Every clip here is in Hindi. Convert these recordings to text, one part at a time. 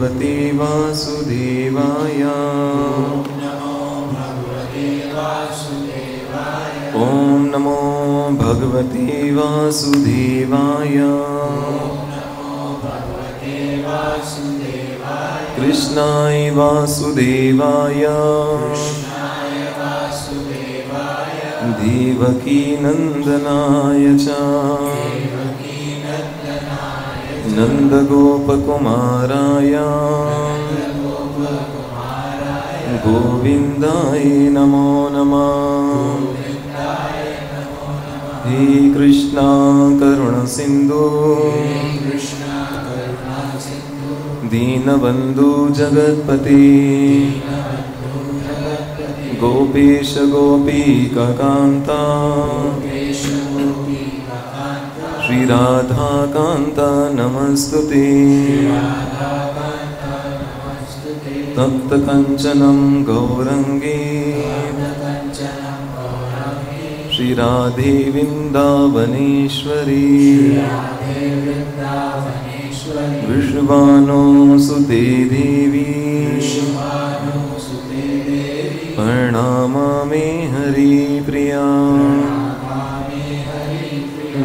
भगवते वासुदेवाय। ओम नमो भगवते वासुदेवाय। कृष्णाय वासुदेवाय देवकी नंदनाय च नंदगोपकुमाराय गोविंदाय नमो नमः। हे कृष्णा करुण सिंधु दीनबंधु जगत्पते गोपेश गोपीकान्ता श्री राधा कांता नमस्तुते। तप्त कंचनं गौरंगे श्री राधे वृंदावनेश्वरी विश्वानो सुते देवी प्रणामामि हरिप्रिया।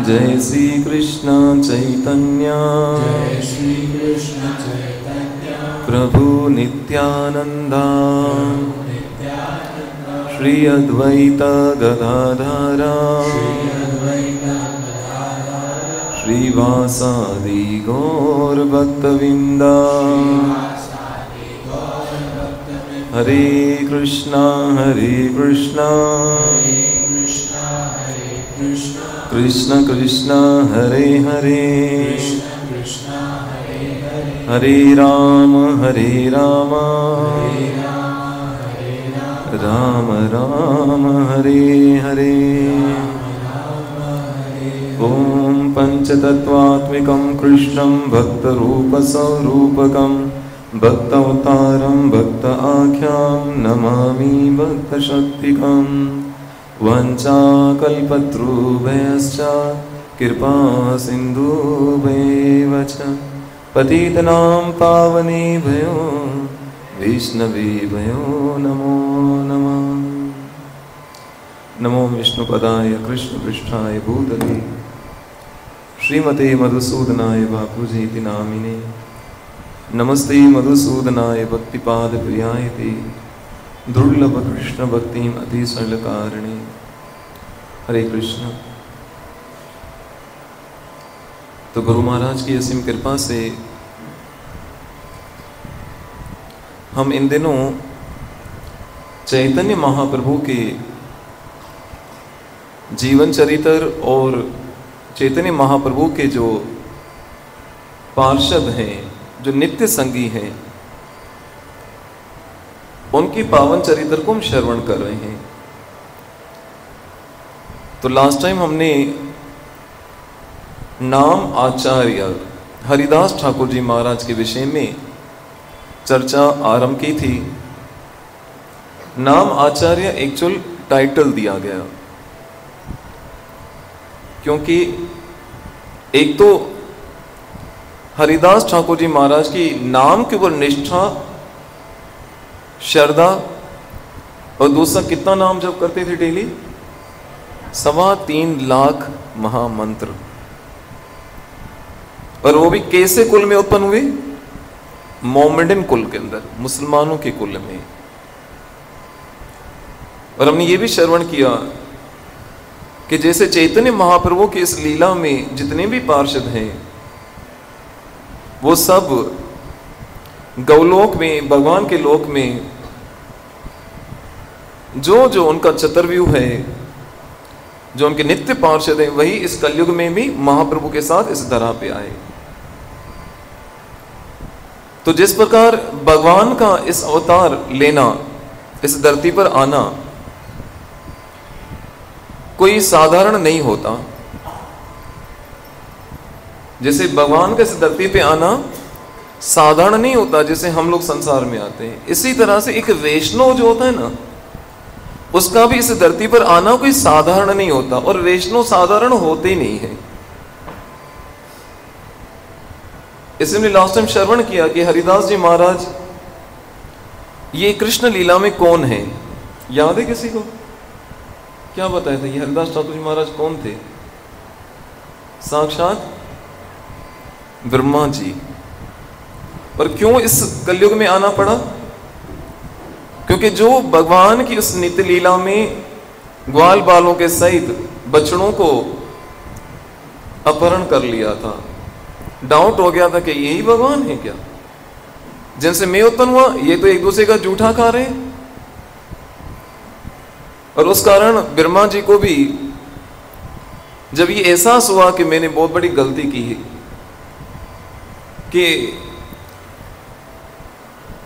जय श्री कृष्ण चैतन्य प्रभु नित्यानंदा श्री अद्वैत गदाधर श्रीवासादि गौर भक्तविंदा। हरे कृष्णा कृष्ण कृष्ण हरे हरे हरे राम राम राम हरे हरे। ओम पंचतत्वात्मिकं कृष्णं भक्तरूपस्वरूपकं भक्तावतारं भक्त आख्यां नमामि भक्तशक्तिकं। वंचाकल्पतरुभ्यश्च कृपा सिन्धुभ्येव च पतितनां पावनेभ्यो वैष्णवेभ्यो नमो नमः। नमो विष्णुपदाय कृष्णपृष्ठाय भूतले श्रीमते मधुसूदनाय बापूजीति नामिने। नमस्ते मधुसूदनाय भक्तिपादप्रियाय ते दुर्लभ कृष्ण भक्तिम अतिशयकारिणे। हरे कृष्ण। तो गुरु महाराज की असीम कृपा से हम इन दिनों चैतन्य महाप्रभु के जीवन चरित्र और चैतन्य महाप्रभु के जो पार्षद हैं, जो नित्य संगी हैं, उनकी पावन चरित्र को हम श्रवण कर रहे हैं। तो लास्ट टाइम हमने नाम आचार्य हरिदास ठाकुर जी महाराज के विषय में चर्चा आरंभ की थी। नाम आचार्य एक्चुअल टाइटल दिया गया, क्योंकि एक तो हरिदास ठाकुर जी महाराज की नाम के ऊपर निष्ठा, श्रद्धा, और दूसरा कितना नाम जप करते थे डेली? 3.25 लाख महामंत्र। और वो भी कैसे कुल में उत्पन्न हुए? मोमेडन कुल के अंदर, मुसलमानों के कुल में। और हमने ये भी श्रवण किया कि जैसे चैतन्य महाप्रभु की इस लीला में जितने भी पार्षद हैं, वो सब गौलोक में, भगवान के लोक में जो जो उनका चतुर्व्यूह है, जो उनके नित्य पार्षद हैं, वही इस कलयुग में भी महाप्रभु के साथ इस धरा पे आए। तो जिस प्रकार भगवान का इस अवतार लेना, इस धरती पर आना कोई साधारण नहीं होता। जैसे भगवान का इस धरती पे आना साधारण नहीं होता, जैसे हम लोग संसार में आते हैं, इसी तरह से एक वैष्णव जो होता है ना, उसका भी इस धरती पर आना कोई साधारण नहीं होता। और वैष्णव साधारण होते ही नहीं है। इसे हमने लास्ट टाइम श्रवण किया कि हरिदास जी महाराज ये कृष्ण लीला में कौन है, याद है किसी को? क्या बताया था? ये हरिदास ठाकुर जी महाराज कौन थे? साक्षात ब्रह्मा जी। और क्यों इस कलयुग में आना पड़ा? क्योंकि जो भगवान की उस नित्य लीला में ग्वाल बालों के सहित बछड़ों को अपहरण कर लिया था, डाउट हो गया था कि यही भगवान है क्या जिनसे मैं उत्पन्न हुआ? ये तो एक दूसरे का जूठा खा रहे हैं। और उस कारण ब्रह्मा जी को भी जब ये एहसास हुआ कि मैंने बहुत बड़ी गलती की है, कि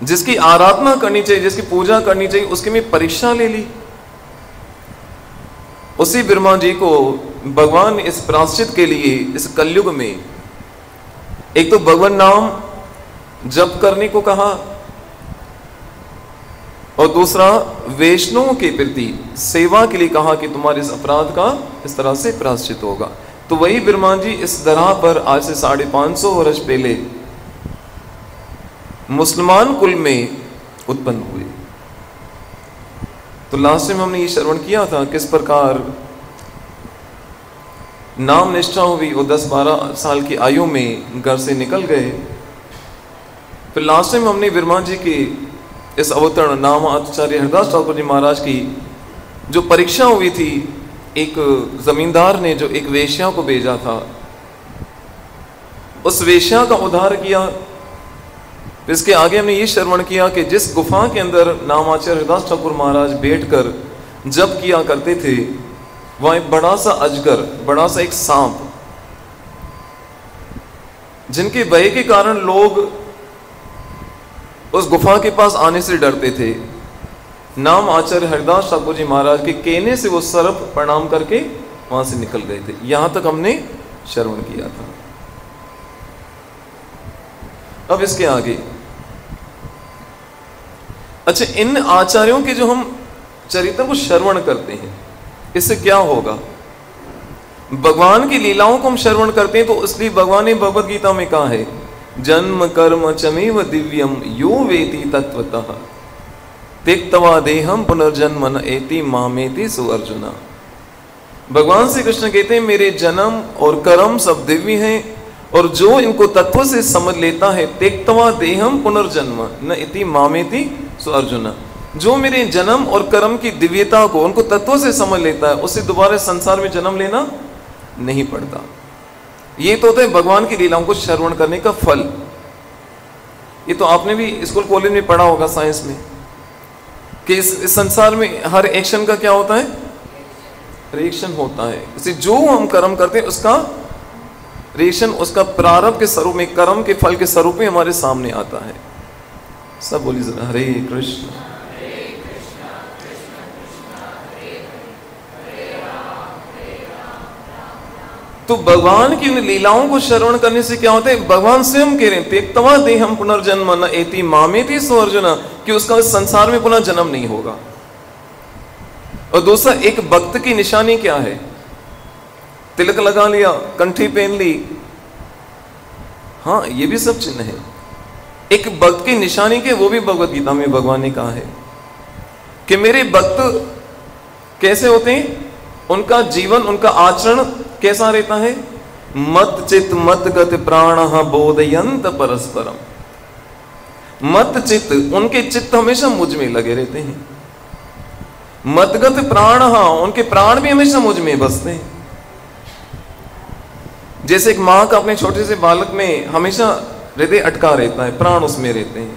जिसकी आराधना करनी चाहिए, जिसकी पूजा करनी चाहिए, उसकी मैं परीक्षा ले ली, उसी ब्रह्मा जी को भगवान इस प्रायश्चित के लिए इस कलयुग में एक तो भगवान नाम जप करने को कहा, और दूसरा वैष्णवों के प्रति सेवा के लिए कहा कि तुम्हारे इस अपराध का इस तरह से प्रायश्चित होगा। तो वही ब्रह्मा जी इस धरा पर आज से 550 वर्ष पहले मुसलमान कुल में उत्पन्न हुए। तो लास्ट में हमने ये श्रवण किया था किस प्रकार नाम निष्ठा हुई और 10-12 साल की आयु में घर से निकल गए। फिर लास्ट टाइम हमने ब्रह्मा जी की इस अवतरण नाम आचार्य हरिदास ठाकुर जी महाराज की जो परीक्षा हुई थी, एक जमींदार ने जो एक वेश्या को भेजा था, उस वेश्या का उद्धार किया। इसके आगे हमने ये श्रवण किया कि जिस गुफा के अंदर नामाचार्य हरिदास ठाकुर महाराज बैठकर जप किया करते थे, वहां एक बड़ा सा अजगर, बड़ा सा एक सांप, जिनके भय के कारण लोग उस गुफा के पास आने से डरते थे, नाम आचार्य हरिदास ठाकुर जी महाराज के कहने से वो सर्प प्रणाम करके वहां से निकल गए थे। यहां तक हमने श्रवण किया था। अब इसके आगे, अच्छा, इन आचार्यों के जो हम चरित्र को श्रवण करते हैं, इससे क्या होगा? भगवान की लीलाओं को हम श्रवण करते हैं, तो इसलिए भगवान ने भगवद गीता में कहा है, जन्म कर्म चमेव दिव्यम यो वेति तत्वतः त्यक्त्वा देहम पुनर्जन्म न एति मामेति सु अर्जुना। भगवान श्री कृष्ण कहते हैं मेरे जन्म और कर्म सब दिव्य हैं, और जो इनको तत्व से समझ लेता है, त्यक्त्वा देहम पुनर्जन्म न इति मामेति सु अर्जुना, जो मेरे जन्म और कर्म की दिव्यता को उनको तत्व से समझ लेता है, उससे दोबारा संसार में जन्म लेना नहीं पड़ता। ये तो होता है भगवान की लीलाओं को श्रवण करने का फल। ये तो आपने भी स्कूल कॉलेज में पढ़ा होगा साइंस में कि इस संसार में हर एक्शन का क्या होता है? रिएक्शन होता है। इसे जो हम कर्म करते हैं उसका रिएक्शन, उसका प्रारब्ध के स्वरूप में, कर्म के फल के स्वरूप में हमारे सामने आता है। सब बोलिए जरा, हरे कृष्ण। तो भगवान की लीलाओं को श्रवण करने से क्या होता है? भगवान स्वयं कह रहे हैं त्यक्त्वा देहम पुनर्जन्म न एति मामेति सु अर्जुना, कि उसका संसार में पुनः जन्म नहीं होगा। और दूसरा, एक भक्त की निशानी क्या है? तिलक लगा लिया, कंठी पहन ली, हाँ, ये भी सब चिन्ह है। एक भक्त की निशानी के, वो भी भगवद गीता में भगवान ने कहा है कि मेरे भक्त कैसे होते हैं, उनका जीवन, उनका आचरण कैसा रहता है? मत चित्त मत गत प्राण बोधयंत परस्परम। मत चित्त, उनके चित्त हमेशा मुझ में लगे रहते हैं। मतगत प्राण, उनके प्राण भी हमेशा मुझ में बसते हैं। जैसे एक मां का अपने छोटे से बालक में हमेशा हृदय अटका रहता है, प्राण उसमें रहते हैं,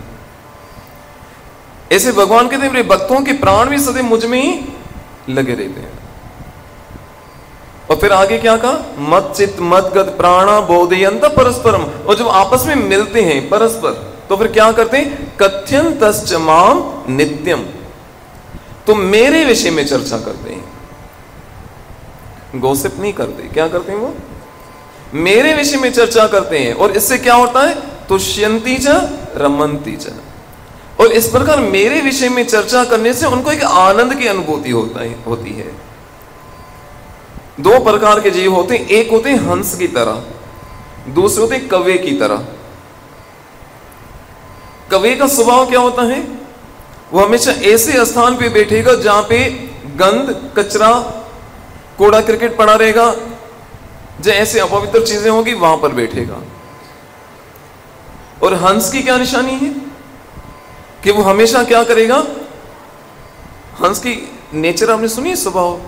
ऐसे भगवान कहते हैं मेरे भक्तों के प्राण भी सदैव मुझ में ही लगे रहते हैं। और फिर आगे क्या कहा? मत चित्त मत गत प्राणा बोधयंत परस्परम। और जब आपस में मिलते हैं परस्पर, तो फिर क्या करते हैं? कथ्यंतश्च माम नित्यम, तो मेरे विषय में चर्चा करते हैं, गॉसिप नहीं करते। क्या करते हैं? वो मेरे विषय में चर्चा करते हैं। और इससे क्या होता है? तुष्यंती च रमंती च। और इस प्रकार मेरे विषय में चर्चा करने से उनको एक आनंद की अनुभूति होती है। दो प्रकार के जीव होते हैं, एक होते हैं हंस की तरह, दूसरे होते हैं कव्वे की तरह। कवि का स्वभाव क्या होता है? वो हमेशा ऐसे स्थान पे बैठेगा जहां पे गंद, कचरा, कूड़ा क्रिकेट पड़ा रहेगा, जो ऐसे अपवित्र चीजें होंगी वहां पर बैठेगा। और हंस की क्या निशानी है कि वो हमेशा क्या करेगा? हंस की नेचर आपने सुनी है, स्वभाव।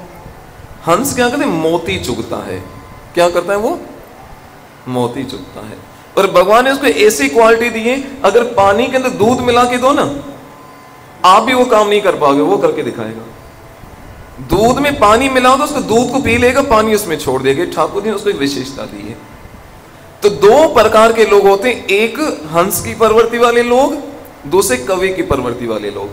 हंस क्या करते हैं? मोती चुगता है। क्या करता है वो? मोती चुगता है। और भगवान ने उसको ऐसी क्वालिटी दी है, अगर पानी के अंदर दूध मिला के दो ना, आप भी वो काम नहीं कर पाओगे, वो करके दिखाएगा। दूध में पानी मिलाओ तो उसको दूध को पी लेगा, पानी उसमें छोड़ देगा। ठाकुर जी ने उसको एक विशेषता दी है। तो दो प्रकार के लोग होते हैं, एक हंस की प्रवृत्ति वाले लोग, दूसरे कवि की प्रवृत्ति वाले लोग।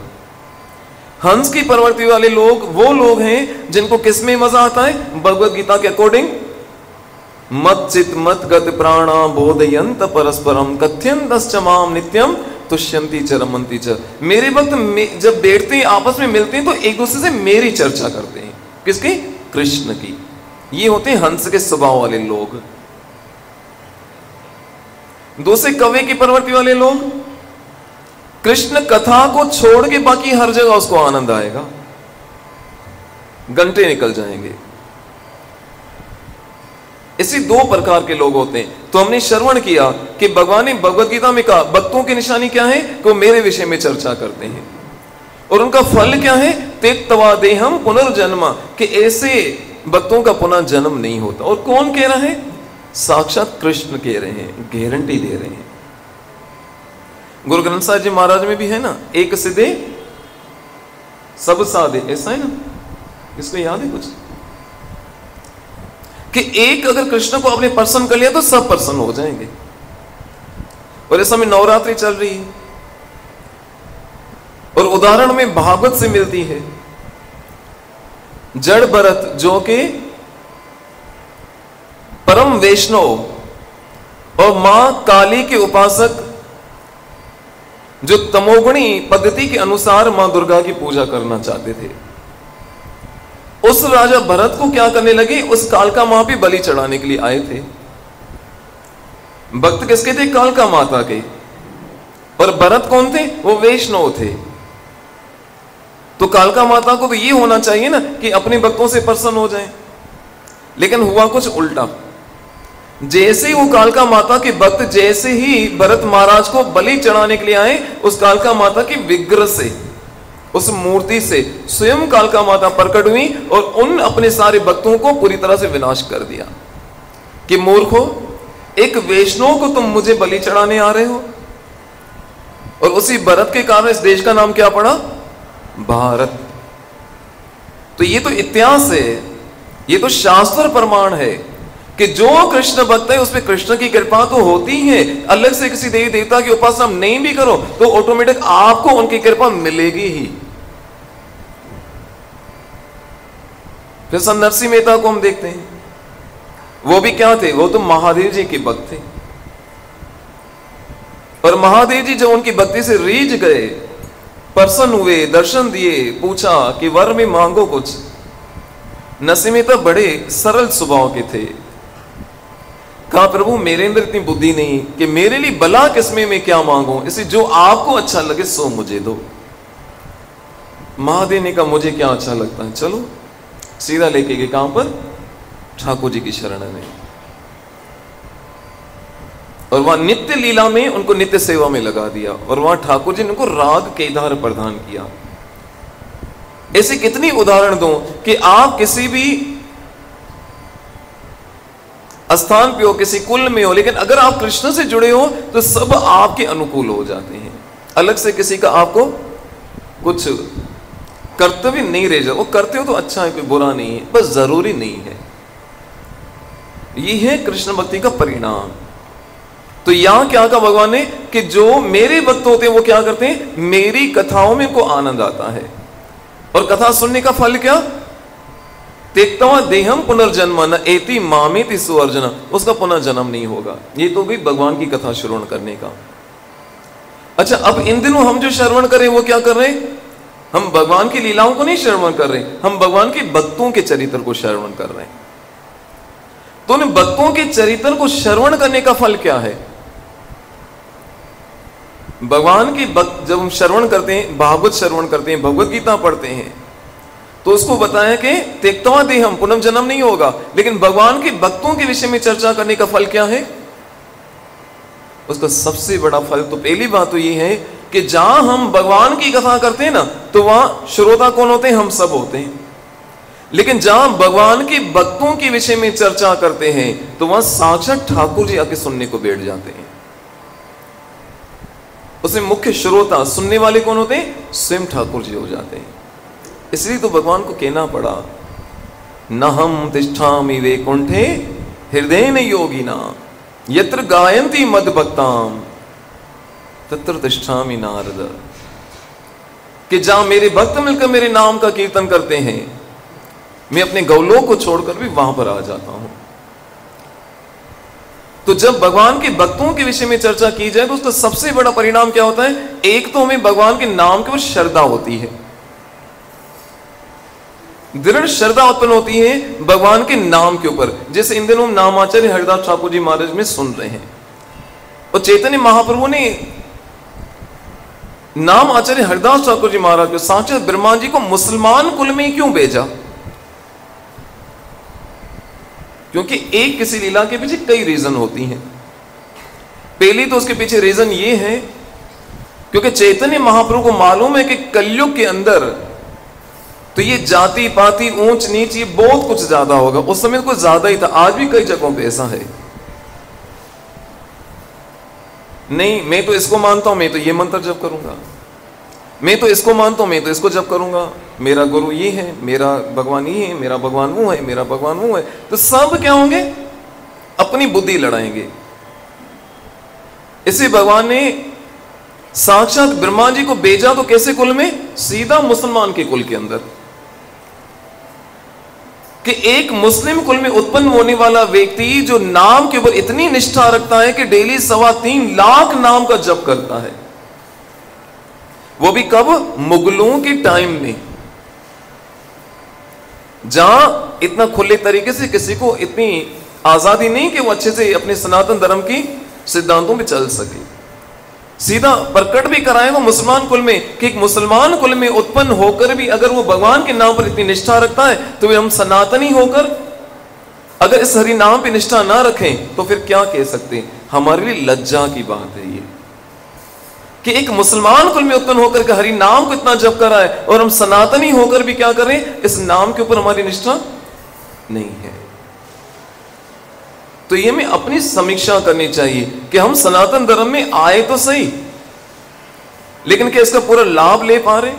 हंस की प्रवृत्ति वाले लोग वो लोग हैं जिनको किसमें मजा आता है? भगवत गीता के अकॉर्डिंग, मत चित मत गत प्राणा बोधयंत परस्परम कथ्यंतश्च माम नित्यम तुष्यंती च रमन्ति च। मेरे भक्त जब बैठते हैं, आपस में मिलते हैं, तो एक दूसरे से मेरी चर्चा करते हैं। किसकी? कृष्ण की। ये होते हैं हंस के स्वभाव वाले लोग। दूसरे कवि की प्रवृत्ति वाले लोग, कृष्ण कथा को छोड़ के बाकी हर जगह उसको आनंद आएगा, घंटे निकल जाएंगे। इसी दो प्रकार के लोग होते हैं। तो हमने श्रवण किया कि भगवान ने भगवत गीता में कहा भक्तों की निशानी क्या है? कि वो मेरे विषय में चर्चा करते हैं। और उनका फल क्या है? त्यक्त्वा देहम पुनर्जन्म, कि ऐसे भक्तों का पुनः जन्म नहीं होता। और कौन कह रहा है? साक्षात कृष्ण कह रहे हैं, गारंटी दे रहे हैं। गुरु ग्रंथ साहिब जी महाराज में भी है ना, एक सिद्धे सब साधे, ऐसा है ना? इसको याद है कुछ? कि एक अगर कृष्ण को आपने प्रसन्न कर लिया तो सब प्रसन्न हो जाएंगे। और इस समय नवरात्रि चल रही है, और उदाहरण में भागवत से मिलती है। जड़ भरत जो के परम वैष्णव और मां काली के उपासक, जो तमोगुणी पद्धति के अनुसार मां दुर्गा की पूजा करना चाहते थे, उस राजा भरत को क्या करने लगे? उस कालका मां पे बलि चढ़ाने के लिए आए थे। भक्त किसके थे? कालका माता के। और भरत कौन थे? वो वैष्णव थे। तो कालका माता को तो ये होना चाहिए ना कि अपने भक्तों से प्रसन्न हो जाए, लेकिन हुआ कुछ उल्टा। जैसे ही वो कालका माता के भक्त जैसे ही भरत महाराज को बलि चढ़ाने के लिए आए, उस कालका माता के विग्रह से, उस मूर्ति से स्वयं कालका माता प्रकट हुई और उन अपने सारे भक्तों को पूरी तरह से विनाश कर दिया कि मूर्खो, एक वैष्णव को तुम मुझे बलि चढ़ाने आ रहे हो। और उसी भरत के कारण इस देश का नाम क्या पड़ा? भारत। तो ये तो इतिहास है, ये तो शास्त्र प्रमाण है कि जो कृष्ण भक्त है उसमें कृष्ण की कृपा तो होती है। अलग से किसी देवी देवता की उपासना नहीं भी करो तो ऑटोमेटिक आपको उनकी कृपा मिलेगी ही। फिर संत नरसिंह मेहता को हम देखते हैं, वो भी क्या थे? वो तो महादेव जी के भक्त थे। और महादेव जी जब उनकी भक्ति से रीझ गए, प्रसन्न हुए, दर्शन दिए, पूछा कि वर में मांगो कुछ। नरसिंह मेहता बड़े सरल स्वभाव के थे। कहा प्रभु मेरे अंदर इतनी बुद्धि नहीं कि मेरे लिए भला किस्में में क्या मांगू, इसलिए जो आपको अच्छा लगे सो मुझे दो। महादेव ने कहा मुझे क्या अच्छा लगता है, चलो सीधा लेके गए कहां पर? ठाकुर जी की शरण में। और वहां नित्य लीला में उनको नित्य सेवा में लगा दिया, और वहां ठाकुर जी ने उनको राग केदार प्रदान किया। ऐसे कितनी उदाहरण दूं कि आप किसी भी स्थान पे हो, किसी कुल में हो, लेकिन अगर आप कृष्ण से जुड़े हो तो सब आपके अनुकूल हो जाते हैं। अलग से किसी का आपको कुछ कर्तव्य नहीं रह जाए। वो करते हो तो अच्छा है, कोई बुरा नहीं है, बस जरूरी नहीं है। ये है कृष्ण भक्ति का परिणाम। तो यहां क्या कहा भगवान ने कि जो मेरे भक्त होते हैं वो क्या करते हैं? मेरी कथाओं में को आनंद आता है। और कथा सुनने का फल क्या? त्यक्त्वा देहम पुनर्जन्म न एति मामेति सुअर्जुन, उसका पुनर्जन्म नहीं होगा। ये तो भी भगवान की कथा श्रवण करने का। अच्छा, अब इन दिनों हम जो श्रवण करें वो क्या कर रहे हैं? हम भगवान की लीलाओं को नहीं श्रवण कर रहे, हम भगवान के भक्तों के चरित्र को श्रवण कर रहे हैं। तो उन भक्तों के चरित्र को श्रवण करने का फल क्या है? भगवान की जब हम श्रवण करते हैं, भागवत श्रवण करते हैं, भगवत गीता पढ़ते हैं, तो उसको बताया कि त्यक्त्वा देहम, पुनर्जन्म नहीं होगा। लेकिन भगवान के भक्तों के विषय में चर्चा करने का फल क्या है? उसका सबसे बड़ा फल तो पहली बात तो ये है कि जहां हम भगवान की कथा करते हैं ना, तो वहां श्रोता कौन होते हैं? हम सब होते हैं। लेकिन जहां भगवान के भक्तों के विषय में चर्चा करते हैं, तो वहां साक्षात ठाकुर जी आके सुनने को बैठ जाते हैं। उसमें मुख्य श्रोता, सुनने वाले कौन होते हैं? स्वयं ठाकुर जी हो जाते हैं। इसलिए तो भगवान को कहना पड़ा, न हम तिष्ठामि वैकुंठे हृदयेन योगिना यत्र गायन्ति मद भक्ताम तत्र तिष्ठामि नारद। कि जहां मेरे भक्त मिलकर मेरे नाम का कीर्तन करते हैं, मैं अपने गौलों को छोड़कर भी वहां पर आ जाता हूं। तो जब भगवान के भक्तों के विषय में चर्चा की जाए, तो उसका सबसे बड़ा परिणाम क्या होता है? एक तो हमें भगवान के नाम के ऊपर श्रद्धा होती है, दृढ़ श्रद्धा उत्पन्न होती है भगवान के नाम के ऊपर। जैसे इन दिनों नाम आचार्य हरिदास ठाकुर जी महाराज में सुन रहे हैं, और चैतन्य महाप्रभु ने नाम आचार्य हरिदास ठाकुर जी महाराज को, साक्षात ब्रह्मा जी को मुसलमान कुल में क्यों भेजा? क्योंकि एक किसी लीला के पीछे कई रीजन होती हैं। पहली तो उसके पीछे रीजन ये है क्योंकि चैतन्य महाप्रभु को मालूम है कि कलयुग के अंदर तो ये जाति पाति ऊंच नीच ये बहुत कुछ ज्यादा होगा। उस समय कुछ ज्यादा ही था, आज भी कई जगहों पे ऐसा है। नहीं, मैं तो इसको मानता हूं, मैं तो ये मंत्र जप करूंगा, मैं तो इसको मानता हूं, मैं तो इसको जप करूंगा, मेरा गुरु ये है, मेरा भगवान ये है, मेरा भगवान वो है, मेरा भगवान वो है। तो सब क्या होंगे? अपनी बुद्धि लड़ाएंगे। इसे भगवान ने साक्षात ब्रह्मा जी को भेजा तो कैसे कुल में? सीधा मुसलमान के कुल के अंदर। कि एक मुस्लिम कुल में उत्पन्न होने वाला व्यक्ति जो नाम के ऊपर इतनी निष्ठा रखता है कि डेली 3.25 लाख नाम का जप करता है, वो भी कब? मुगलों के टाइम में, जहां इतना खुले तरीके से किसी को इतनी आजादी नहीं कि वो अच्छे से अपने सनातन धर्म की सिद्धांतों पे चल सके। सीधा प्रकट भी कराए वो मुसलमान कुल में कि एक मुसलमान कुल में उत्पन्न होकर भी अगर वो भगवान के नाम पर इतनी निष्ठा रखता है, तो वे हम सनातनी होकर अगर इस हरि नाम पे निष्ठा ना रखें तो फिर क्या कह सकते हैं? हमारे लिए लज्जा की बात है ये कि एक मुसलमान कुल में उत्पन्न होकर के हरि नाम को इतना जप करा है, और हम सनातनी होकर भी क्या करें? इस नाम के ऊपर हमारी निष्ठा नहीं है। तो ये हमें अपनी समीक्षा करनी चाहिए कि हम सनातन धर्म में आए तो सही, लेकिन क्या इसका पूरा लाभ ले पा रहे?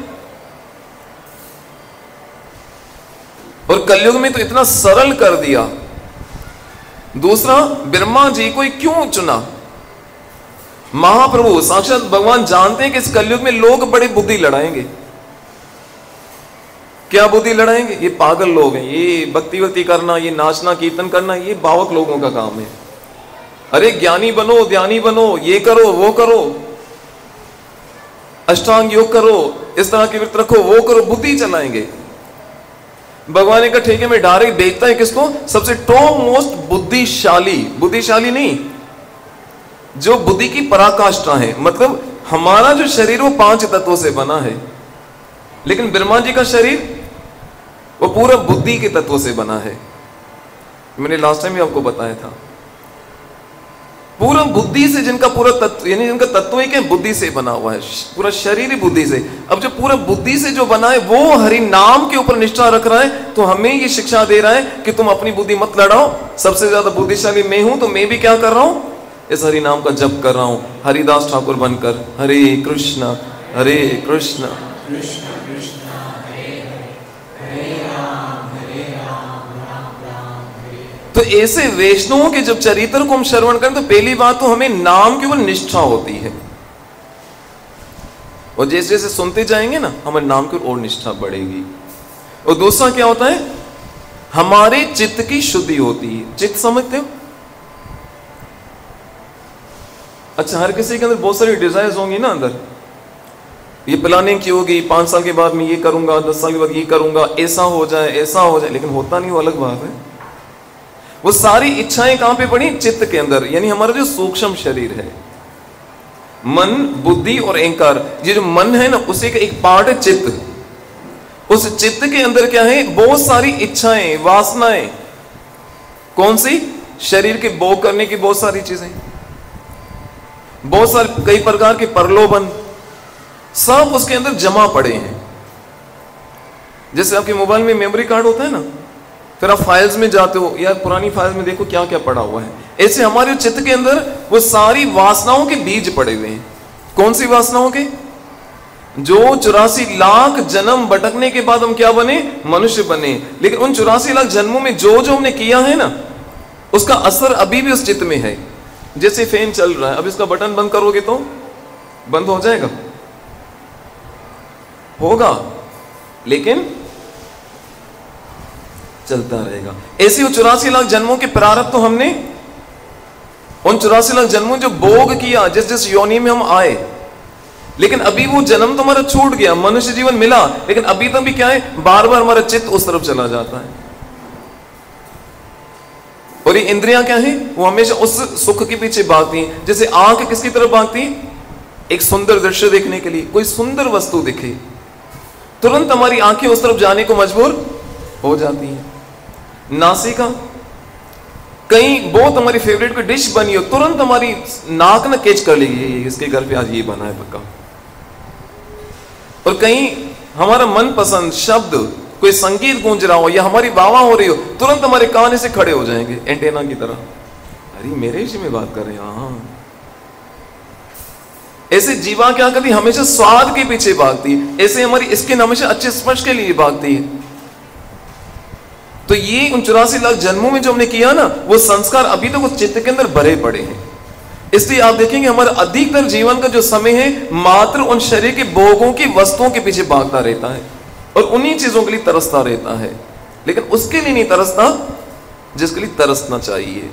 और कलयुग में तो इतना सरल कर दिया। दूसरा, ब्रह्मा जी को क्यों चुना? महाप्रभु साक्षात भगवान जानते हैं कि इस कलयुग में लोग बड़ी बुद्धि लड़ाएंगे। क्या बुद्धि लड़ाएंगे? ये पागल लोग हैं, ये भक्ति वक्ति करना, ये नाचना कीर्तन करना, ये बावक लोगों का काम है। अरे ज्ञानी बनो, ध्यानी बनो, ये करो वो करो, अष्टांग योग करो, इस तरह के व्रत रखो, वो करो, बुद्धि चलाएंगे। भगवान का ठीक है, मैं डायरेक्ट देखता है किसको? सबसे टॉप मोस्ट बुद्धिशाली, बुद्धिशाली नहीं, जो बुद्धि की पराकाष्ठा है। मतलब हमारा जो शरीर वो 5 तत्वों से बना है, लेकिन ब्रह्मा जी का शरीर वो पूरा बुद्धि के तत्वों से बना है। मैंने लास्ट टाइम भी आपको बताया था, पूरा बुद्धि से, जिनका पूरा तत्व यानी जिनका तत्व एक है बुद्धि से बना हुआ है, पूरा शरीर ही बुद्धि से। अब जो पूरा बुद्धि से जो बना है वो हरि नाम के ऊपर निष्ठा रख रहा है, तो हमें ये शिक्षा दे रहा है कि तुम अपनी बुद्धि मत लड़ाओ, सबसे ज्यादा बुद्धिशाली मैं हूं, तो मैं भी क्या कर रहा हूं? इस हरि नाम का जप कर रहा हूं, हरिदास ठाकुर बनकर। हरे कृष्ण कृष्ण कृष्ण हरे राम राम राम। तो ऐसे वैष्णवों के जब चरित्र को हम श्रवण करें, तो पहली बात तो हमें नाम की ऊपर निष्ठा होती है, और जैसे जैसे सुनते जाएंगे ना, हमारे नाम की ओर निष्ठा बढ़ेगी। और दूसरा क्या होता है? हमारे चित्त की शुद्धि होती है। चित्त समझते हो? अच्छा, हर किसी के अंदर बहुत सारी डिजायर्स होंगी ना अंदर, ये प्लानिंग की होगी, 5 साल के बाद मैं ये करूंगा, 10 साल के बाद ये करूंगा, ऐसा हो जाए ऐसा हो जाए, लेकिन होता नहीं, वो अलग बात है। वो सारी इच्छाएं कहां पे पड़ी? चित्त के अंदर, यानी हमारा जो सूक्ष्म शरीर है। मन, बुद्धि और अहंकार। ये जो मन है ना, उसी का एक पार्ट है चित्त। उस चित्त के अंदर क्या है? बहुत सारी इच्छाएं, वासनाएं। कौन सी? शरीर के भोग करने की बहुत सारी चीजें, बहुत सारे कई प्रकार के प्रलोभन, सब उसके अंदर जमा पड़े हैं। जैसे आपके मोबाइल में मेमोरी कार्ड होता है ना, फिर आप फाइल्स में जाते हो, यार पुरानी फाइल्स में देखो क्या क्या पड़ा हुआ है। ऐसे हमारे चित्त के अंदर वो सारी वासनाओं के बीज पड़े हुए हैं। कौन सी वासनाओं के? जो 84 लाख जन्म भटकने के बाद हम क्या बने? मनुष्य बने। लेकिन उन 84 लाख जन्मों में जो जो हमने किया है ना, उसका असर अभी भी उस चित्त में है। जैसे फैन चल रहा है, अब इसका बटन बंद करोगे तो बंद हो जाएगा? होगा, लेकिन चलता रहेगा। ऐसे वो 84 लाख जन्मों के प्रारब्ध तो हमने उन 84 लाख जन्मों जो भोग किया, जिस जिस योनि में हम आए, लेकिन अभी वो जन्म तो हमारा छूट गया, मनुष्य जीवन मिला, लेकिन अभी तक भी क्या है? बार बार हमारा चित्त उस तरफ चला जाता है। और ये इंद्रियां क्या है? वो हमेशा उस सुख के पीछे भागती हैं। जैसे आंख किसकी तरफ भागती है? एक सुंदर दृश्य देखने के लिए, कोई सुंदर वस्तु दिखे, तुरंत हमारी आंखें उस तरफ जाने को मजबूर हो जाती हैं। नासिका, कहीं बहुत हमारी फेवरेट कोई डिश बनी हो, तुरंत हमारी नाक ना कैच कर लेगी, इसके घर पे आज ये बना है पक्का। और कहीं हमारा मनपसंद शब्द, कोई संगीत गूंज रहा हो या हमारी वाह हो रही हो, तुरंत हमारे कान से खड़े हो जाएंगे एंटेना की तरह, अरे मेरे विषय में बात कर रहे हैं। हाँ, ऐसे जीवा क्या करती? हमेशा स्वाद के पीछे भागती है। ऐसे हमारी स्किन हमेशा अच्छे स्पर्श के लिए भागती है। तो ये उन 84 लाख जन्मों में जो हमने किया ना, वो संस्कार अभी तक उस चित्त के अंदर भरे पड़े हैं। इसलिए आप देखेंगे हमारा अधिकतर जीवन का जो समय है, मात्र उन शरीर के भोगों की वस्तुओं के पीछे भागता रहता है और उन्हीं चीजों के लिए तरसता रहता है। लेकिन उसके लिए नहीं तरसता जिसके लिए तरसना चाहिए।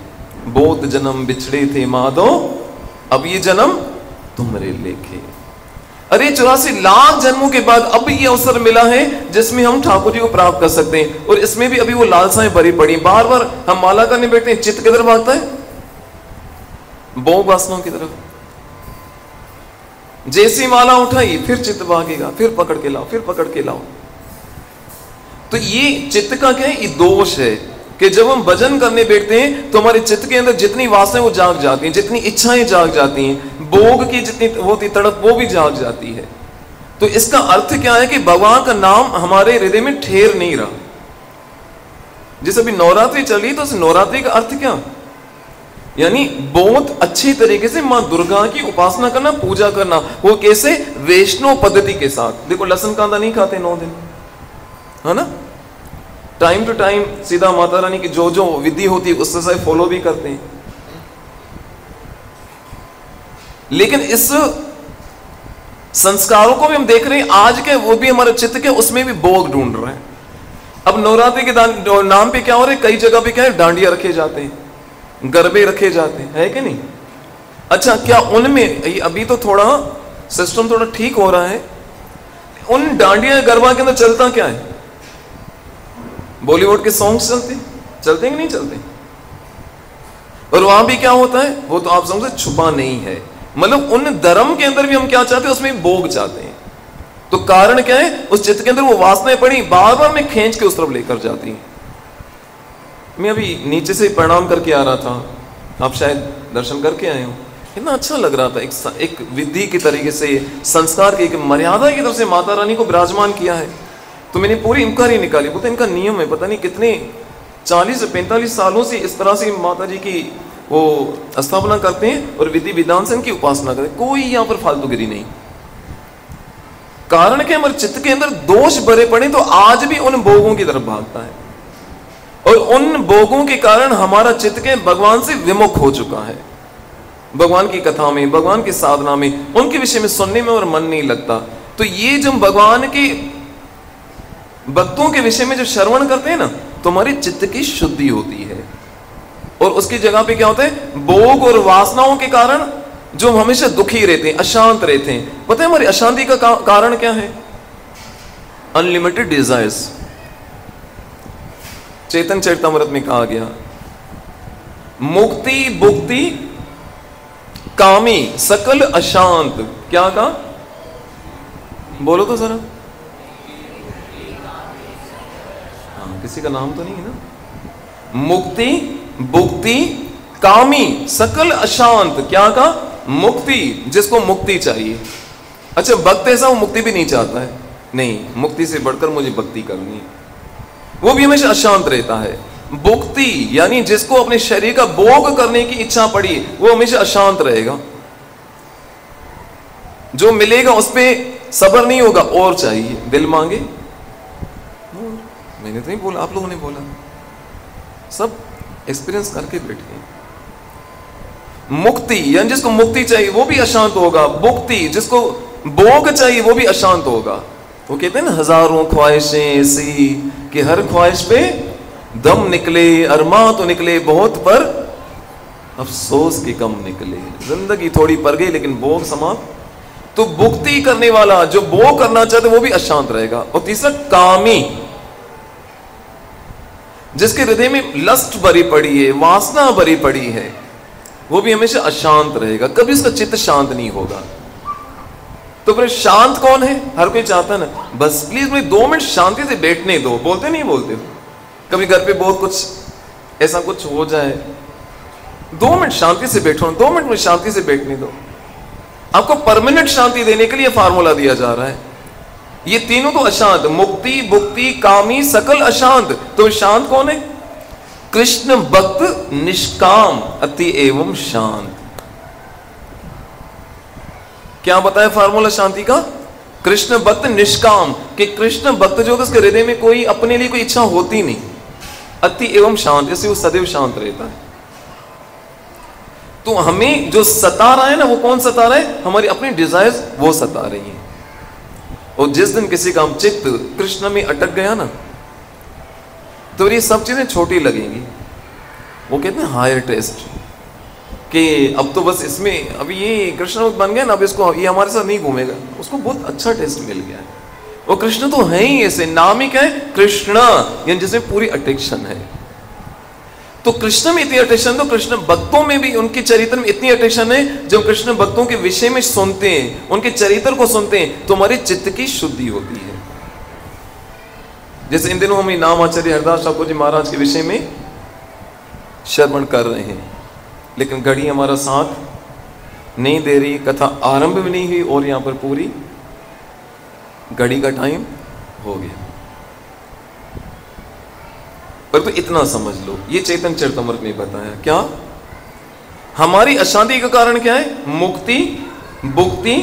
बहुत जन्म बिछड़े थे माधव, अब ये जन्म तुम्हारे लेखे। अरे 84 लाख जन्मों के बाद अब ये अवसर मिला है जिसमें हम ठाकुर जी को प्राप्त कर सकते हैं। और इसमें भी अभी वो लालसाएं भरी पड़ी, बार बार हम माला करने बैठते हैं, चित्त किधर भागता है? भोग वासनाओं की तरफ। जैसी माला उठाई फिर चित्त भागेगा, फिर पकड़ के लाओ, फिर पकड़ के लाओ। तो ये चित्त का क्या है? ये दोष है कि जब हम भजन करने बैठते हैं तो हमारे चित्त के अंदर जितनी वासनाएं वो जाग जाती हैं, जितनी इच्छाएं जाग जाती हैं, भोग की जितनी होती तड़प वो भी जाग जाती है। तो इसका अर्थ क्या है कि भगवान का नाम हमारे हृदय में ठहर नहीं रहा। जैसे अभी नवरात्रि चली, तो उस नवरात्रि का अर्थ क्या? यानी बहुत अच्छी तरीके से मां दुर्गा की उपासना करना, पूजा करना। वो कैसे? वैष्णव पद्धति के साथ। देखो, लहसुन कांदा नहीं खाते 9 दिन, है ना? टाइम टू टाइम सीधा माता रानी की जो जो विधि होती है उससे सब फॉलो भी करते हैं। लेकिन इस संस्कारों को भी हम देख रहे हैं आज के, वो भी हमारे चित्त के उसमें भी भोग ढूंढ रहे हैं। अब नवरात्रि के नाम पे क्या हो रहा है? कई जगह पे क्या है? डांडिया रखे जाते हैं, गरबे रखे जाते हैं, है कि नहीं? अच्छा, क्या उनमें अभी तो थोड़ा सिस्टम थोड़ा ठीक हो रहा है। उन डांडिया गरबा के अंदर चलता क्या है? बॉलीवुड के सॉन्ग्स चलते कि नहीं चलते? और वहां भी क्या होता है? वो तो आप समझे छुपा नहीं है। मतलब उन धर्म के अंदर भी हम क्या चाहते हैं? उसमें भोग चाहते हैं। तो कारण क्या है? उस चित्त के अंदर वो वासनाएं पड़ी, बार बार में खींच के उस तरफ लेकर जाती हैं। मैं अभी नीचे से प्रणाम करके आ रहा था, आप शायद दर्शन करके आए हो, कितना अच्छा लग रहा था। एक विधि की तरीके से, संस्कार की एक मर्यादा की तरफ से माता रानी को विराजमान किया है। तो मैंने पूरी इंक्वायरी निकाली, बोलते इनका नियम है, पता नहीं कितने 40 से 45 सालों से इस तरह से माता जी की वो स्थापना करते हैं और विधि विधान से इनकी उपासना करते हैं। कोई यहाँ पर फालतूगिरी नहीं। कारण क्या? हमारे चित्त के अंदर दोष भरे पड़े तो आज भी उन भोगों की तरफ भागता है, और उन भोगों के कारण हमारा चित्त के भगवान से विमुख हो चुका है। भगवान की कथा में, भगवान की साधना में, उनके विषय में सुनने में और मन नहीं लगता। तो ये जब भगवान के भक्तों के विषय में जब श्रवण करते हैं ना, तो हमारी चित्त की शुद्धि होती है। और उसकी जगह पे क्या होता है? भोग और वासनाओं के कारण जो हम हमेशा दुखी रहते हैं, अशांत रहते हैं। पता है हमारी अशांति का कारण क्या है? Unlimited desires. चैतन्य चरितमृत में कहा गया, मुक्ति भुक्ति कामी, सकल अशांत। क्या कहा? बोलो तो जरा। हाँ, किसी का नाम तो नहीं है ना? मुक्ति, भुक्ति, कामी, सकल अशांत। क्या कहा? मुक्ति, जिसको मुक्ति चाहिए। अच्छा, भक्त ऐसा वो मुक्ति भी नहीं चाहता है, नहीं, मुक्ति से बढ़कर मुझे भक्ति करनी है, वो भी हमेशा अशांत रहता है। भुक्ति यानी जिसको अपने शरीर का भोग करने की इच्छा पड़ी, वो हमेशा अशांत रहेगा। जो मिलेगा उस पर सब्र नहीं होगा, और चाहिए, दिल मांगे। मैंने तो नहीं बोला, आप लोगों ने बोला, सब एक्सपीरियंस करके बैठे। मुक्ति यानी जिसको मुक्ति चाहिए वो भी अशांत होगा। भुक्ति, जिसको भोग चाहिए वो भी अशांत होगा। वो कहते हैं ना, हजारों ख्वाहिशें ऐसी कि हर ख्वाहिश पे दम निकले, अरमा तो निकले बहुत पर अफसोस के कम निकले। जिंदगी थोड़ी पड़ गई लेकिन भोग समाप्त। तो भुक्ति करने वाला जो भोग करना चाहते वो भी अशांत रहेगा। और तीसरा कामी, जिसके हृदय में लस्ट भरी पड़ी है, वासना भरी पड़ी है, वो भी हमेशा अशांत रहेगा, कभी उसका चित्त शांत नहीं होगा। तो फिर शांत कौन है? हर कोई चाहता है ना, बस प्लीज मुझे 2 मिनट शांति से बैठने दो। बोलते नहीं बोलते हो? कभी घर पे बहुत कुछ ऐसा कुछ हो जाए, 2 मिनट शांति से बैठो, 2 मिनट में शांति से बैठने दो। आपको परमानेंट शांति देने के लिए फार्मूला दिया जा रहा है। ये तीनों तो अशांत, मुक्ति, भुक्ति, कामी, सकल अशांत। तो शांत कौन है? कृष्ण भक्त निष्काम अति एवं शांत। क्या बताया फार्मूला शांति का? कृष्ण भक्त निष्काम, कि कृष्ण भक्त जो उसके हृदय में कोई अपने लिए कोई इच्छा होती नहीं, अति एवं शांत, जैसे वो सदैव शांत रहता है। तो हमें जो सता रहा है ना, वो कौन सता रहा है? हमारी अपनी डिजायर्स वो सता रही हैं। और जिस दिन किसी का चित्त कृष्ण में अटक गया ना, तो ये सब चीजें छोटी लगेंगी। वो कहते हैं हायर टेस्ट, कि अब तो बस इसमें अभी ये कृष्ण बन गया ना, अब इसको ये हमारे साथ नहीं घूमेगा। उसको बहुत अच्छा टेस्ट मिल गया है। वो कृष्ण तो है ही ऐसे, नाम ही क्या है? कृष्ण, यानी जिसमें पूरी अट्रैक्शन है। तो कृष्ण में इतनी अट्रैक्शन, तो कृष्ण भक्तों में भी उनके चरित्र में इतनी अट्रैक्शन है। जब कृष्ण भक्तों के विषय में सुनते हैं, उनके चरित्र को सुनते हैं, तो हमारे चित्त की शुद्धि होती है। जैसे इन दिनों हम नाम आचार्य हरदास ठाकुर जी महाराज के विषय में श्रवण कर रहे हैं, लेकिन घड़ी हमारा साथ नहीं दे रही, कथा आरंभ भी नहीं हुई और यहां पर पूरी घड़ी का टाइम हो गया। पर तो इतना समझ लो, ये चैतन्य चरितमृत में बताया क्या? हमारी अशांति का कारण क्या है? मुक्ति, भुक्ति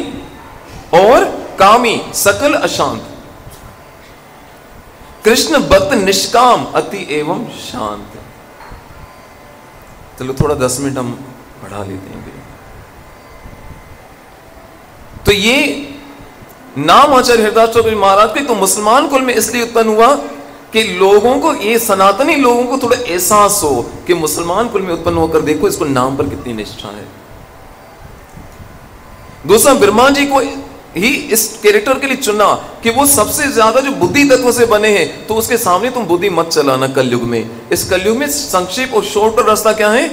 और कामी, सकल अशांत। कृष्ण भक्त निष्काम अति एवं शांत। चलो थोड़ा 10 मिनट हम बढ़ा लेते हैं। तो ये नाम आचार्य हरदास ठाकुर महाराज के तो मुसलमान कुल में इसलिए उत्पन्न हुआ कि लोगों को, ये सनातनी लोगों को थोड़ा एहसास हो कि मुसलमान कुल में उत्पन्न होकर देखो इसको नाम पर कितनी निष्ठा है। दूसरा, ब्रह्मा जी को ही इस कैरेक्टर के लिए चुना कि वो सबसे ज्यादा जो बुद्धि तत्व से बने हैं, तो उसके सामने तुम बुद्धि मत चलाना कलयुग में। इस कलयुग में संक्षेप और शॉर्ट रास्ता क्या है?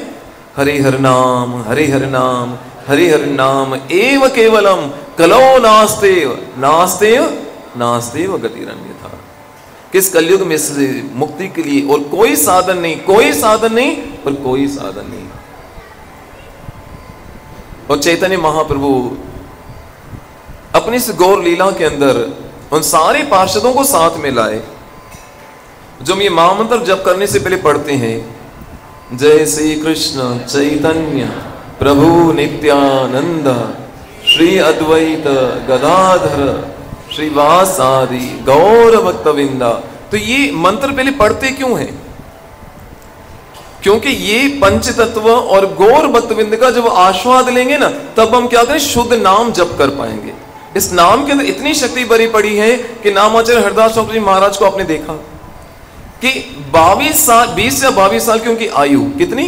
हरि हर नाम, हरि हर नाम, हरि हर नाम एव केवलम कलो नास्तेव नास्तेव नास्तेव गतिरन्यथा। किस कलयुग में से मुक्ति के लिए और कोई साधन नहीं, कोई साधन नहीं और कोई साधन नहीं। और चैतन्य महाप्रभु अपनी इस गौर लीला के अंदर उन सारे पार्षदों को साथ में लाए। जो हम ये महामंत्र जप करने से पहले पढ़ते हैं, जय श्री कृष्ण चैतन्य प्रभु नित्यानंद श्री अद्वैत गदाधर श्रीवासादि गौर भक्तविंदा। तो ये मंत्र पहले पढ़ते क्यों हैं? क्योंकि ये पंच तत्व और गौर भक्तविंद का जब आस्वाद लेंगे ना, तब हम क्या करें? शुद्ध नाम जप कर पाएंगे। इस नाम के अंदर इतनी शक्ति भरी पड़ी है कि नामाचार्य हरदास ठाकुर जी महाराज को आपने देखा कि 22 साल, 20 या 22 साल की उनकी आयु, कितनी?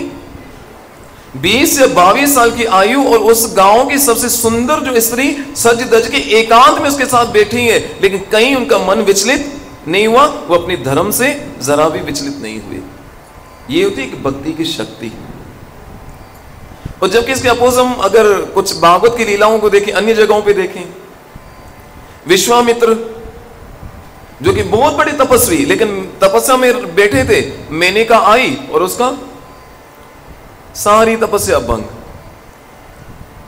20 या 22 साल की आयु, और उस गांव की सबसे सुंदर जो स्त्री सज धज के एकांत में उसके साथ बैठी है, लेकिन कहीं उनका मन विचलित नहीं हुआ, वो अपने धर्म से जरा भी विचलित नहीं हुए। ये होती है भक्ति की शक्ति। और जबकि इसके अपोज हम अगर कुछ भागवत की लीलाओं को देखें, अन्य जगहों पे देखें, विश्वामित्र जो कि बहुत बड़ी तपस्वी, लेकिन तपस्या में बैठे थे, मेनका आई और उसका सारी तपस्या भंग।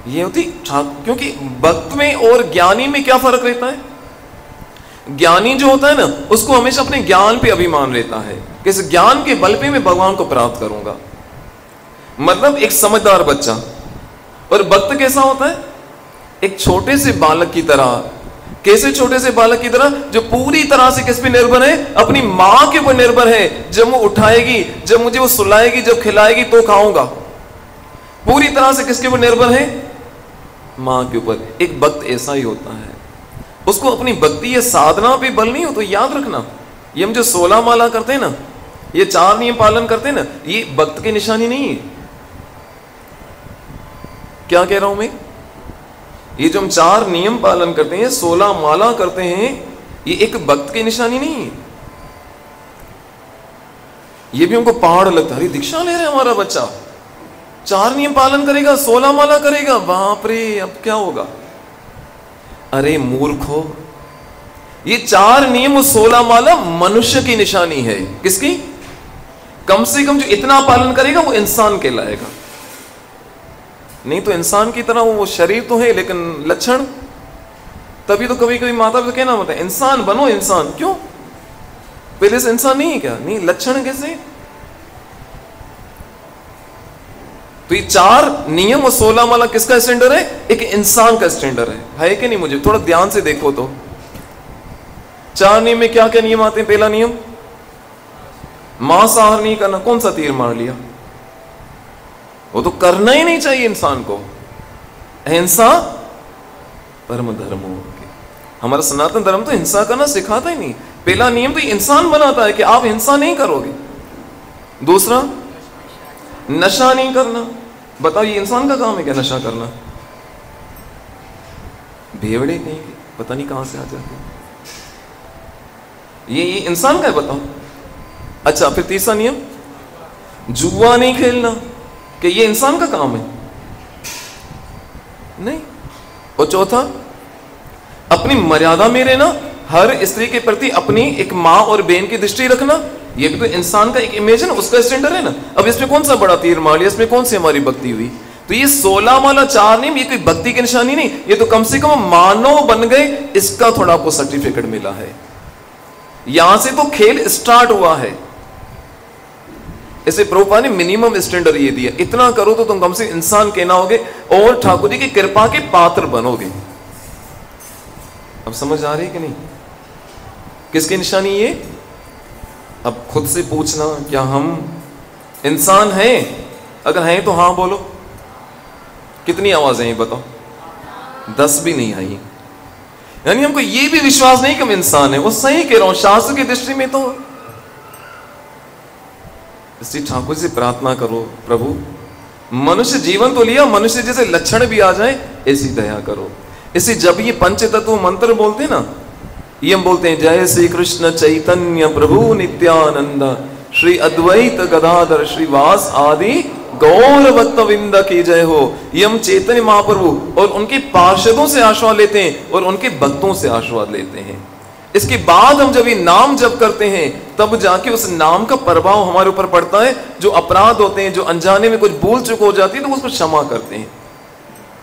ये होती, क्योंकि भक्त में और ज्ञानी में क्या फर्क रहता है? ज्ञानी जो होता है ना, उसको हमेशा अपने ज्ञान पे अभिमान रहता है कि इस ज्ञान के बल पे मैं भगवान को प्राप्त करूंगा, मतलब एक समझदार बच्चा। और भक्त कैसा होता है? एक छोटे से बालक की तरह। कैसे छोटे से बालक की तरह? जो पूरी तरह से किस पे निर्भर है? अपनी मां के ऊपर निर्भर है। जब वो उठाएगी, जब मुझे वो सुलाएगी, जब खिलाएगी तो खाऊंगा। पूरी तरह से किसके ऊपर निर्भर है? मां के ऊपर। एक भक्त ऐसा ही होता है, उसको अपनी भक्ति या साधना पे बल नहीं हो। तो याद रखना, ये हम जो 16 माला करते हैं ना, ये 4 नियम पालन करते हैं ना, ये भक्त की निशानी नहीं है। क्या कह रहा हूं मैं? ये जो हम 4 नियम पालन करते हैं, 16 माला करते हैं, ये एक भक्त की निशानी नहीं है। ये भी हमको पहाड़ लगता है, दीक्षा ले रहे हैं हमारा बच्चा, 4 नियम पालन करेगा, 16 माला करेगा, बाप रे अब क्या होगा? अरे मूर्खो, ये 4 नियम और 16 माला मनुष्य की निशानी है। किसकी? कम से कम जो इतना पालन करेगा वो इंसान कहलाएगा। नहीं तो इंसान की तरह वो शरीर तो है, लेकिन लक्षण। तभी तो कभी कभी माता पिता कहना होता है इंसान बनो, इंसान। क्यों? पहले से इंसान नहीं है क्या? नहीं, लक्षण कैसे? तो ये 4 नियम और 16 माला किसका स्टैंडर्ड है? एक इंसान का स्टैंडर्ड है कि नहीं? मुझे थोड़ा ध्यान से देखो तो 4 नियम में क्या क्या नियम आते हैं? पहला नियम, मांसाहार नहीं करना। कौन सा तीर मार लिया? वो तो करना ही नहीं चाहिए इंसान को। अहिंसा परम धर्म हो। हमारा सनातन धर्म तो हिंसा करना सिखाता ही नहीं। पहला नियम तो इंसान बनाता है कि आप हिंसा नहीं करोगे। दूसरा, नशा नहीं करना। बताओ, ये इंसान का काम है क्या नशा करना? भेवड़े कहीं पता नहीं कहां से आ जाते। ये इंसान का है? बताओ। अच्छा, फिर तीसरा नियम, जुआ नहीं खेलना, कि ये इंसान का काम है? नहीं। और चौथा, अपनी मर्यादा में रहना, हर स्त्री के प्रति अपनी एक मां और बहन की दृष्टि रखना। ये भी तो इंसान का एक इमेज है ना, उसका स्टैंडर्ड है ना। अब इसमें कौन सा बड़ा तीर मार लिया? इसमें कौन सी हमारी भक्ति हुई? तो ये 16 माला 4 नियम, ये कोई भक्ति की निशानी नहीं, ये तो कम से कम मानव बन गए, इसका थोड़ा आपको सर्टिफिकेट मिला है। यहां से तो खेल स्टार्ट हुआ है। इसे प्रभुपाद ने मिनिमम स्टैंडर्ड ये दिया, इतना करो तो तुम कम से इंसान कहना होगे और ठाकुर जी की कृपा के पात्र बनोगे। अब समझ आ रही है कि नहीं? किसकी निशानी ये? अब खुद से पूछना, क्या हम इंसान हैं? अगर हैं तो हां बोलो। कितनी आवाजें हैं बताओ? 10 भी नहीं आई। यानी हमको ये भी विश्वास नहीं कि हम इंसान है। वो सही कह रहा हूं, शास्त्र की दृष्टि में तो। इसलिए ठाकुर से प्रार्थना करो, प्रभु मनुष्य जीवन तो लिया, मनुष्य जैसे लक्षण भी आ जाए ऐसी दया करो। इसी जब ये पंच तत्व मंत्र बोलते हैं ना, ये हम बोलते हैं जय श्री कृष्ण चैतन्य प्रभु नित्यानंद श्री अद्वैत गदाधर श्रीवास आदि गौर भक्तविंद की जय हो। ये हम चैतन्य महाप्रभु और उनके पार्षदों से आशीर्वाद लेते हैं और उनके भक्तों से आशीर्वाद लेते हैं। इसके बाद हम जब ये नाम जप करते हैं, तब जाके उस नाम का प्रभाव हमारे ऊपर पड़ता है। जो अपराध होते हैं, जो अनजाने में कुछ भूल चूक हो जाती है, तो उसको क्षमा करते हैं।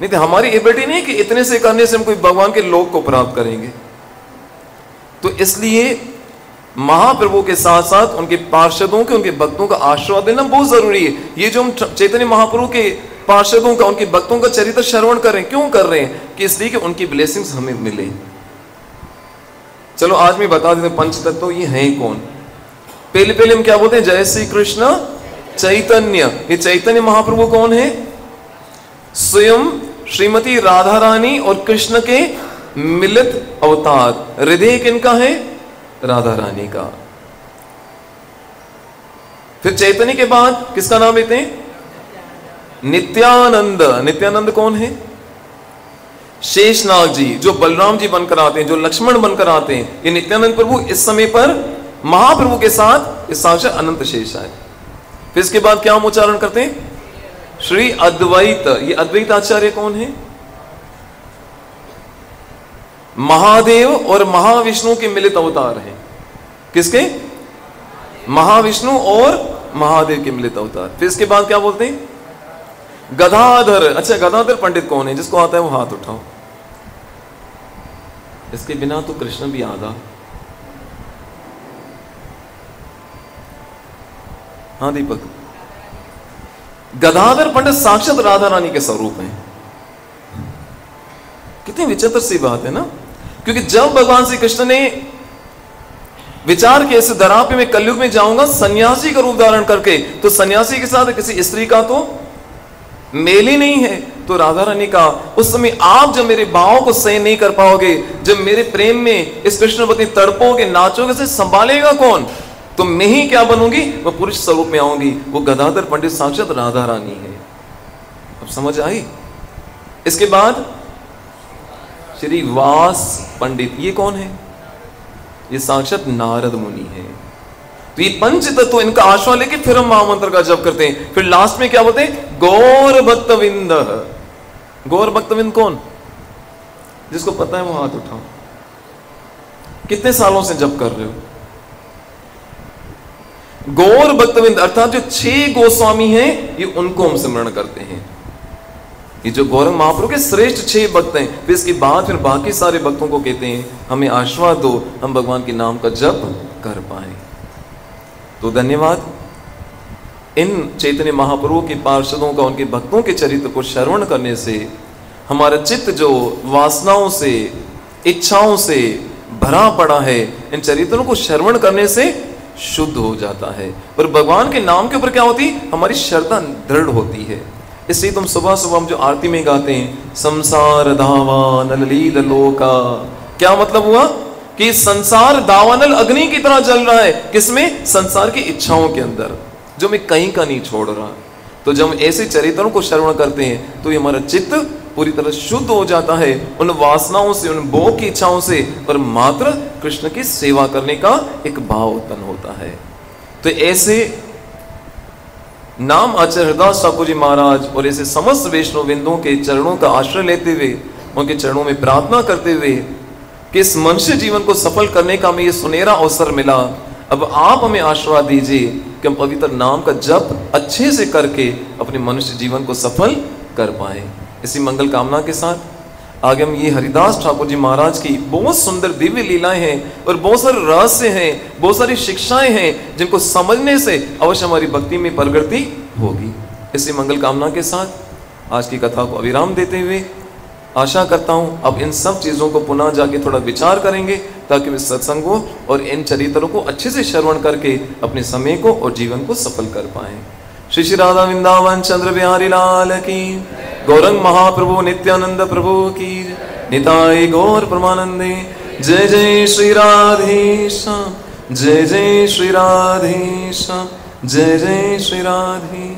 नहीं तो हमारी एबिलिटी नहीं कि इतने से करने से हम कोई भगवान के लोक को प्राप्त करेंगे। तो इसलिए महाप्रभु के साथ साथ उनके पार्षदों के, उनके भक्तों का आशीर्वाद लेना बहुत जरूरी है। ये जो हम चैतन्य महाप्रभु के पार्षदों का, उनके भक्तों का चरित्र श्रवण कर रहे हैं, क्यों कर रहे हैं? कि इसलिए कि उनकी ब्लेसिंग्स हमें मिले। चलो आज मैं बता देते पंच तत्व ये हैं कौन। पहले हम क्या बोलते हैं? जय श्री कृष्ण चैतन्य। ये चैतन्य महाप्रभु कौन है? स्वयं श्रीमती राधा रानी और कृष्ण के मिलित अवतार। हृदय किनका है? राधा रानी का। फिर चैतन्य के बाद किसका नाम लेते हैं? नित्यानंद। नित्यानंद कौन है? शेषनाग जी, जो बलराम जी बनकर आते हैं, जो लक्ष्मण बनकर आते हैं। ये नित्यानंद प्रभु इस समय पर महाप्रभु के साथ इस साक्षात अनंत शेष है। फिर इसके बाद क्या हम उच्चारण करते हैं? श्री अद्वैत। ये अद्वैत आचार्य कौन है? महादेव और महाविष्णु के मिलित अवतार हैं। किसके? महाविष्णु और महादेव के मिलित अवतार। फिर इसके बाद क्या बोलते हैं? गदाधर। अच्छा, गदाधर पंडित कौन है? जिसको आता है वो हाथ उठाओ। इसके बिना तो कृष्ण भी आधा। हाँ दीपक। गदाधर पंडित साक्षात राधा रानी के स्वरूप हैं। कितनी विचित्र सी बात है ना, क्योंकि जब भगवान श्री कृष्ण ने विचार किया इस धरा पे मैं कलयुग में जाऊंगा सन्यासी का रूप धारण करके, तो सन्यासी के साथ किसी स्त्री का तो मेल ही नहीं है। तो राधा रानी का उस समय आप जब मेरे भाव को सहन नहीं कर पाओगे, जब मेरे प्रेम में इस कृष्ण पत्नी तड़पोगे, नाचोगे, से संभालेगा कौन? तो मैं ही क्या बनूंगी? वो पुरुष स्वरूप में आऊंगी। वो गदाधर पंडित साक्षात राधा रानी है। अब समझ आई? इसके बाद श्री वास पंडित, ये कौन है? ये साक्षात नारद मुनि है। तो ये पंच तत्व, इनका आश्रय लेके फिर हम महामंत्र का जप करते हैं। फिर लास्ट में क्या बोलते हैं? गौर भक्तविंद। गौर भक्तविंद कौन? जिसको पता है वो हाथ उठाओ। कितने सालों से जप कर रहे हो? गौर भक्तविंद अर्थात जो 6 गोस्वामी हैं, ये उनको हम स्मरण करते हैं। ये जो गौरंग महाप्रभु के श्रेष्ठ 6 भक्त हैं। फिर इसके बाद फिर बाकी सारे भक्तों को कहते हैं हमें आशीर्वाद दो, हम भगवान के नाम का जप कर पाए। तो धन्यवाद। इन चैतन्य महाप्रभु के पार्षदों का, उनके भक्तों के चरित्र को श्रवण करने से हमारा चित्त जो वासनाओं से, इच्छाओं से भरा पड़ा है, इन चरित्रों को श्रवण करने से शुद्ध हो जाता है। और भगवान के नाम के ऊपर क्या होती? हमारी श्रद्धा दृढ़ होती है। इसलिए तुम सुबह सुबह हम जो आरती में गाते हैं, संसार दावानल लील लोका, क्या मतलब हुआ? कि संसार दावानल अग्नि की तरह जल रहा है। किसमें? संसार की इच्छाओं के अंदर, जो मैं कहीं का नहीं छोड़ रहा। तो जब हम ऐसे चरित्रों को श्रवण करते हैं तो ये हमारा चित्त पूरी तरह शुद्ध हो जाता है उन वासनाओं से, उन भोग की इच्छाओं से, और मात्र कृष्ण की सेवा करने का एक भाव उत्पन्न होता है। तो ऐसे नाम आचार्य हरिदास ठाकुर जी महाराज और ऐसे समस्त वैष्णव बिंदुओं के चरणों का आश्रय लेते हुए, उनके चरणों में प्रार्थना करते हुए कि इस मनुष्य जीवन को सफल करने का हमें ये सुनहरा अवसर मिला। अब आप हमें आशीर्वाद दीजिए कि हम पवित्र नाम का जप अच्छे से करके अपने मनुष्य जीवन को सफल कर पाए। इसी मंगल कामना के साथ आगे हम ये हरिदास ठाकुर जी महाराज की बहुत सुंदर दिव्य लीलाएं हैं और बहुत सारे रहस्य हैं, बहुत सारी शिक्षाएं हैं, जिनको समझने से अवश्य हमारी भक्ति में प्रगति होगी। इसी मंगल कामना के साथ आज की कथा को अविराम देते हुए आशा करता हूँ अब इन सब चीज़ों को पुनः जाके थोड़ा विचार करेंगे, ताकि वे सत्संगों और इन चरित्रों को अच्छे से श्रवण करके अपने समय को और जीवन को सफल कर पाएं। श्री श्री राधा वृंदावन चंद्र बिहारी लाल की, गौरंग महाप्रभु नित्यानंद प्रभु की, निताई गौर परमानंदे। जय जय श्री राधेश्याम, जय जय श्री राधेश्याम, जय जय श्री राधे।